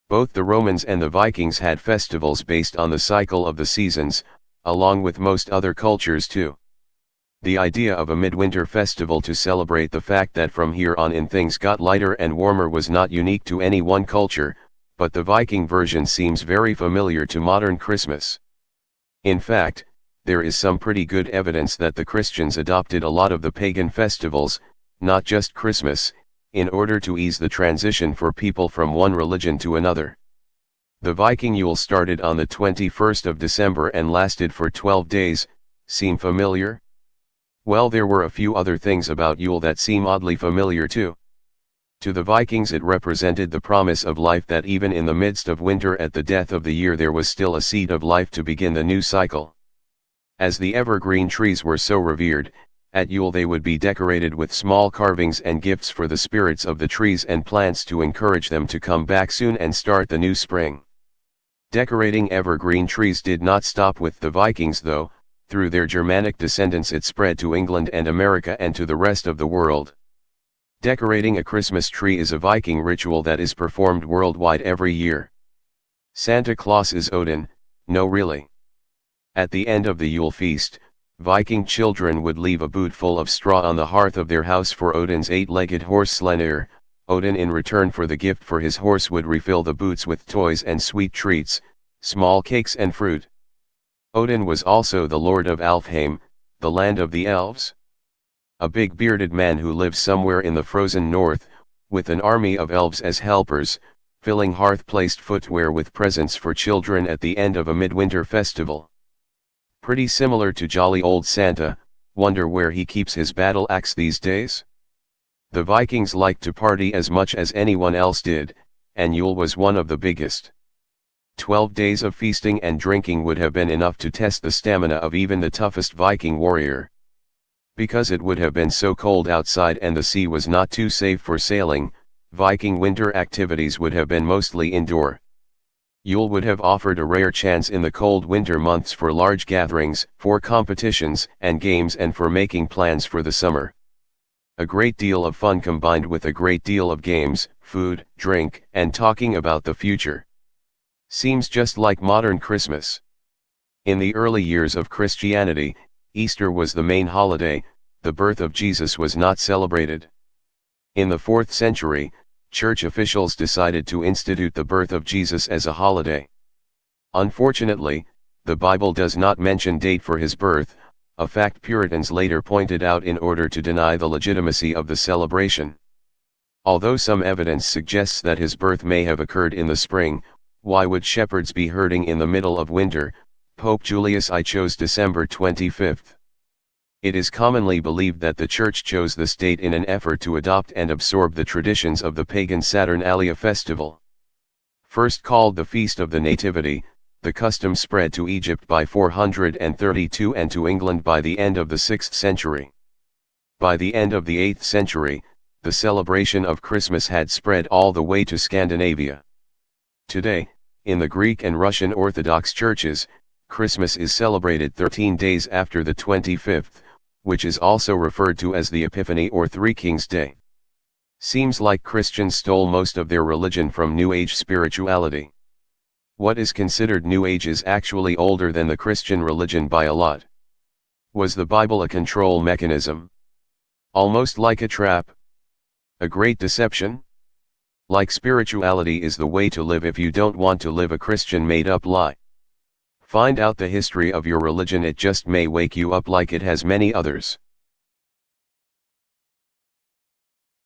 Both the Romans and the Vikings had festivals based on the cycle of the seasons, along with most other cultures too. The idea of a midwinter festival to celebrate the fact that from here on in things got lighter and warmer was not unique to any one culture, but the Viking version seems very familiar to modern Christmas. In fact, there is some pretty good evidence that the Christians adopted a lot of the pagan festivals, not just Christmas, in order to ease the transition for people from one religion to another. The Viking Yule started on the 21st of December and lasted for 12 days, seem familiar? Well, there were a few other things about Yule that seem oddly familiar too. To the Vikings it represented the promise of life, that even in the midst of winter at the death of the year there was still a seed of life to begin the new cycle. As the evergreen trees were so revered, at Yule they would be decorated with small carvings and gifts for the spirits of the trees and plants to encourage them to come back soon and start the new spring. Decorating evergreen trees did not stop with the Vikings though. Through their Germanic descendants it spread to England and America and to the rest of the world. Decorating a Christmas tree is a Viking ritual that is performed worldwide every year. Santa Claus is Odin, no really. At the end of the Yule feast, Viking children would leave a boot full of straw on the hearth of their house for Odin's eight-legged horse Sleipnir. Odin, in return for the gift for his horse, would refill the boots with toys and sweet treats, small cakes and fruit. Odin was also the lord of Alfheim, the land of the elves. A big bearded man who lives somewhere in the frozen north, with an army of elves as helpers, filling hearth-placed footwear with presents for children at the end of a midwinter festival. Pretty similar to jolly old Santa. Wonder where he keeps his battle axe these days? The Vikings liked to party as much as anyone else did, and Yule was one of the biggest. 12 days of feasting and drinking would have been enough to test the stamina of even the toughest Viking warrior. Because it would have been so cold outside and the sea was not too safe for sailing, Viking winter activities would have been mostly indoor. Yule would have offered a rare chance in the cold winter months for large gatherings, for competitions and games, and for making plans for the summer. A great deal of fun combined with a great deal of games, food, drink, and talking about the future. Seems just like modern Christmas. In the early years of Christianity, Easter was the main holiday. The birth of Jesus was not celebrated. In the 4th century, church officials decided to institute the birth of Jesus as a holiday. Unfortunately, the Bible does not mention date for his birth, a fact Puritans later pointed out in order to deny the legitimacy of the celebration. Although some evidence suggests that his birth may have occurred in the spring, why would shepherds be herding in the middle of winter? Pope Julius I chose December 25. It is commonly believed that the Church chose this date in an effort to adopt and absorb the traditions of the pagan Saturnalia festival. First called the Feast of the Nativity, the custom spread to Egypt by 432 and to England by the end of the 6th century. By the end of the 8th century, the celebration of Christmas had spread all the way to Scandinavia. Today, in the Greek and Russian Orthodox churches, Christmas is celebrated 13 days after the 25th, which is also referred to as the Epiphany or Three Kings Day. Seems like Christians stole most of their religion from New Age spirituality. What is considered New Age is actually older than the Christian religion by a lot. Was the Bible a control mechanism? Almost like a trap? A great deception? Like spirituality is the way to live if you don't want to live a Christian made-up lie. Find out the history of your religion, it just may wake you up like it has many others.